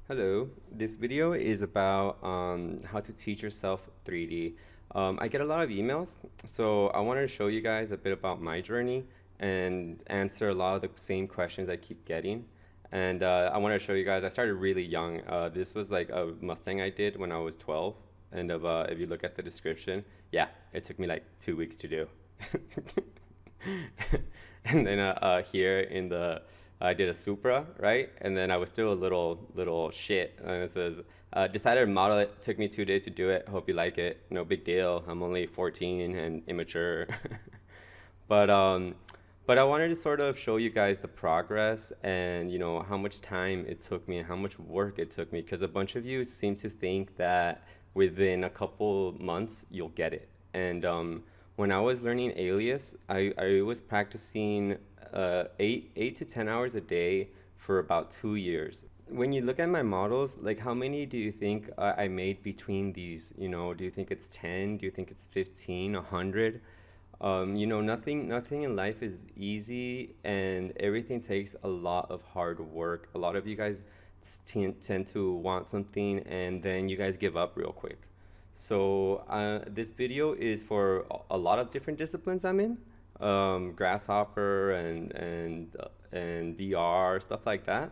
Hello, this video is about how to teach yourself 3D. I get a lot of emails, so I wanted to show you guys a bit about my journey and answer a lot of the same questions I keep getting. And I want to show you guys, I started really young. This was like a Mustang I did when I was 12. And if you look at the description, yeah, it took me like 2 weeks to do. And then here in the I did a Supra, right? And then I was still a little shit. And it says, decided to model it. Took me 2 days to do it. Hope you like it. No big deal. I'm only 14 and immature. But but I wanted to sort of show you guys the progress and how much time it took me and how much work it took me, because a bunch of you seem to think that within a couple months you'll get it. And when I was learning Alias, I was practicing 8 to 10 hours a day for about 2 years. When you look at my models, like how many do you think I made between these? Do you think it's 10? Do you think it's 15, 100? Nothing in life is easy, and everything takes a lot of hard work. A lot of you guys tend to want something and then you guys give up real quick. So this video is for a lot of different disciplines I'm in, Grasshopper and VR, stuff like that.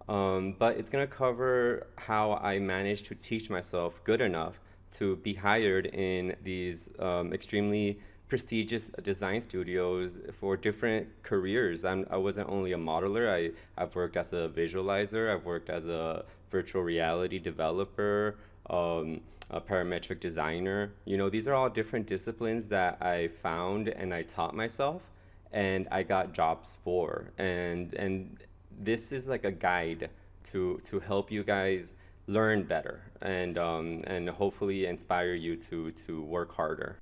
But it's gonna cover how I managed to teach myself good enough to be hired in these extremely prestigious design studios for different careers. I wasn't only a modeler. I've worked as a visualizer. I've worked as a virtual reality developer, a parametric designer. These are all different disciplines that I found and I taught myself and I got jobs for. And this is like a guide to help you guys learn better and hopefully inspire you to work harder.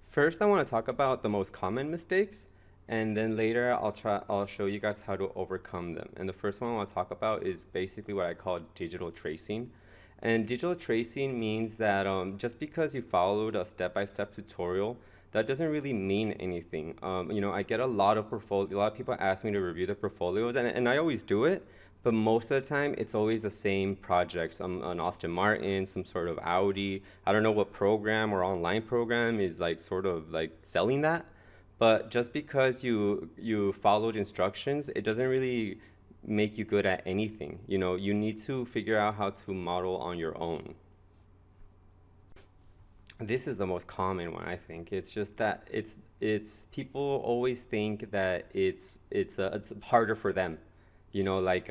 First, I want to talk about the most common mistakes, and then later I'll show you guys how to overcome them. And the first one I want to talk about is basically what I call digital tracing. And digital tracing means that just because you followed a step-by-step tutorial, that doesn't really mean anything. I get a lot of people ask me to review the portfolios, and I always do it. But most of the time, it's always the same projects. An Aston Martin, some sort of Audi. I don't know what program or online program is like sort of like selling that. But just because you followed instructions, it doesn't really make you good at anything. You need to figure out how to model on your own. This is the most common one, I think. It's just that it's people always think that it's harder for them. Like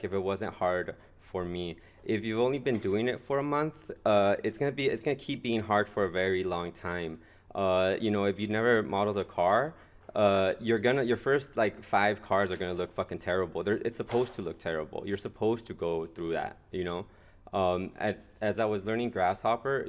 if it wasn't hard for me. If you've only been doing it for a month, it's gonna keep being hard for a very long time. If you never modeled a car, your first like 5 cars are gonna look fucking terrible. It's supposed to look terrible. You're supposed to go through that. As I was learning Grasshopper,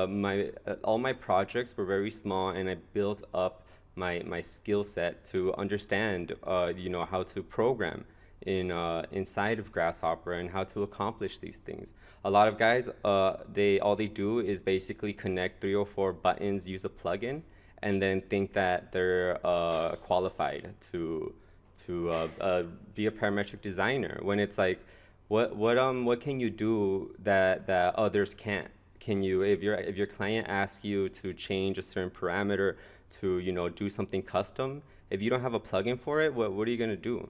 my all my projects were very small, and I built up my skill set to understand, how to program inside of Grasshopper and how to accomplish these things. A lot of guys, all they do is basically connect 3 or 4 buttons, use a plugin, and then think that they're qualified to be a parametric designer. When it's like, what can you do that others can't? Can you, if your client asks you to change a certain parameter to do something custom, if you don't have a plugin for it, what are you gonna do?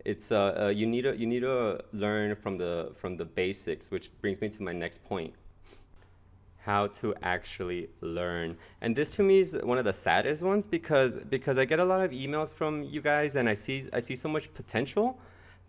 It's you need to learn from the basics, which brings me to my next point: how to actually learn. And this to me is one of the saddest ones, because I get a lot of emails from you guys and I see so much potential,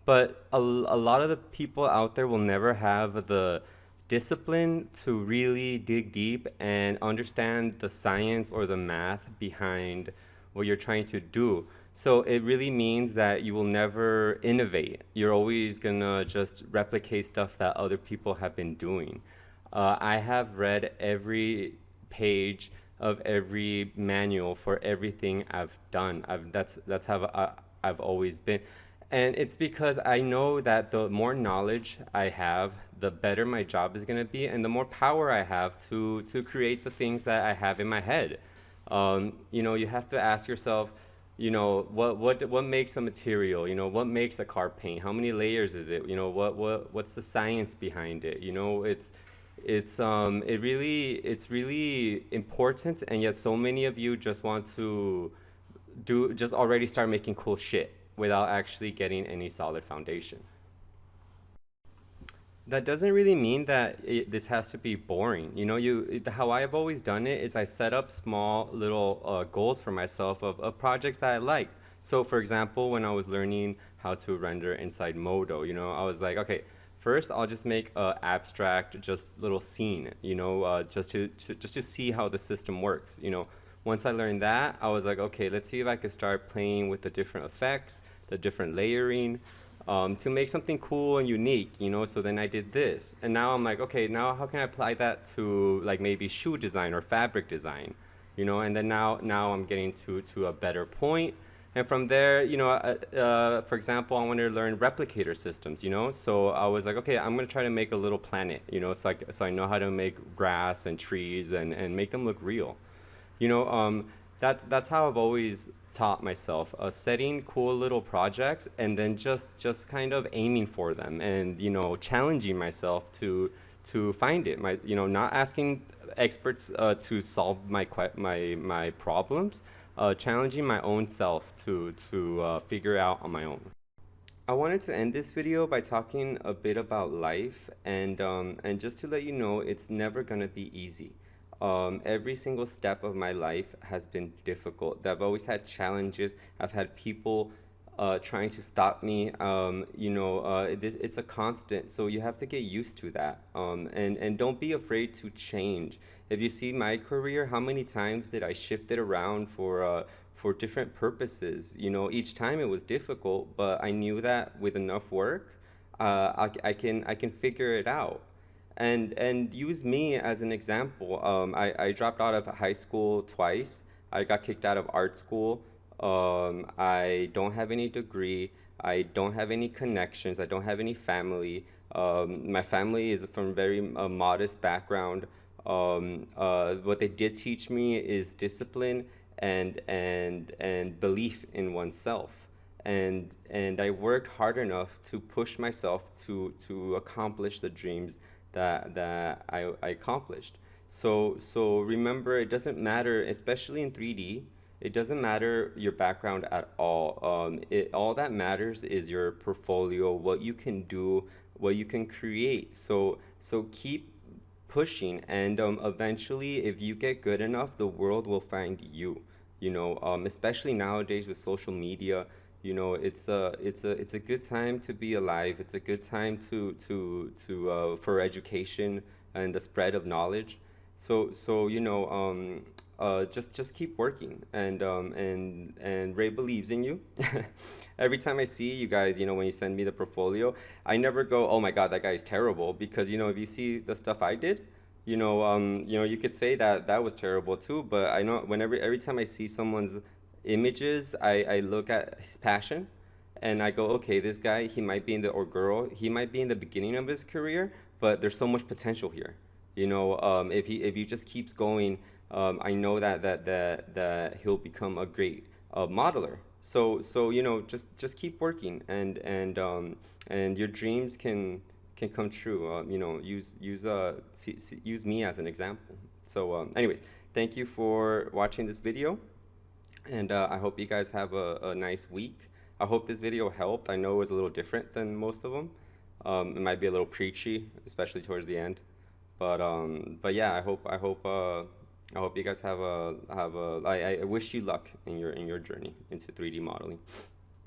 but a lot of the people out there will never have the discipline to really dig deep and understand the science or the math behind what you're trying to do. So it really means that you will never innovate. You're always gonna just replicate stuff that other people have been doing. I have read every page of every manual for everything I've done. That's how I've always been. And it's because I know that the more knowledge I have, the better my job is going to be, and the more power I have to create the things that I have in my head. You have to ask yourself, You know, what makes a material? You know, what makes a car paint? How many layers is it? You know, what's the science behind it? You know, it's really important, and yet so many of you just want to just already start making cool shit without actually getting any solid foundation. That doesn't really mean that this has to be boring. You know, how I've always done it is I set up small little goals for myself of projects that I like. So, for example, when I was learning how to render inside Modo, you know, I was like, okay, first I'll just make a abstract, just little scene, you know, just to see how the system works. You know, once I learned that, I was like, okay, let's see if I could start playing with the different effects, the different layering, to make something cool and unique, you know. So then I did this, and now I'm like, okay, now how can I apply that to like maybe shoe design or fabric design, you know? And then now I'm getting to a better point, and from there, you know, for example, I wanted to learn replicator systems, you know. So I was like, okay, I'm gonna try to make a little planet, you know, so I know how to make grass and trees and make them look real. You know, that's how I've always taught myself, setting cool little projects and then just kind of aiming for them and, you know, challenging myself to find it. You know, not asking experts to solve my problems, challenging my own self to figure out on my own. I wanted to end this video by talking a bit about life and just to let you know it's never gonna be easy. Every single step of my life has been difficult. I've always had challenges. I've had people trying to stop me. You know, it's a constant, so you have to get used to that. And don't be afraid to change. If you see my career, how many times did I shift it around for different purposes? You know, each time it was difficult, but I knew that with enough work, I can figure it out and use me as an example. I dropped out of high school twice. I got kicked out of art school. I don't have any degree. I don't have any connections. I don't have any family. My family is from very modest background. What they did teach me is discipline and belief in oneself. And I worked hard enough to push myself to accomplish the dreams that I accomplished. So remember, it doesn't matter, especially in 3D, it doesn't matter your background at all. All that matters is your portfolio, what you can do, what you can create. So keep pushing, and eventually, if you get good enough, the world will find you. You know, especially nowadays with social media, you know, it's a good time to be alive. It's a good time to for education and the spread of knowledge. So you know, just keep working, and Ray believes in you. Every time I see you guys, you know, when you send me the portfolio, I never go, oh my God, that guy is terrible, because you know, if you see the stuff I did, you know, you could say that that was terrible too. But I know whenever every time I see someone's images, I look at his passion, and I go, okay, this guy, he might be in the or girl, he might be in the beginning of his career, but there's so much potential here. You know, if he just keeps going, I know that he'll become a great modeler. So you know, just keep working, and your dreams can come true. You know, use me as an example. So anyways, thank you for watching this video, and I hope you guys have a nice week. I hope this video helped. I know it was a little different than most of them. It might be a little preachy, especially towards the end. But yeah, I hope you guys have a I wish you luck in your journey into 3D modeling.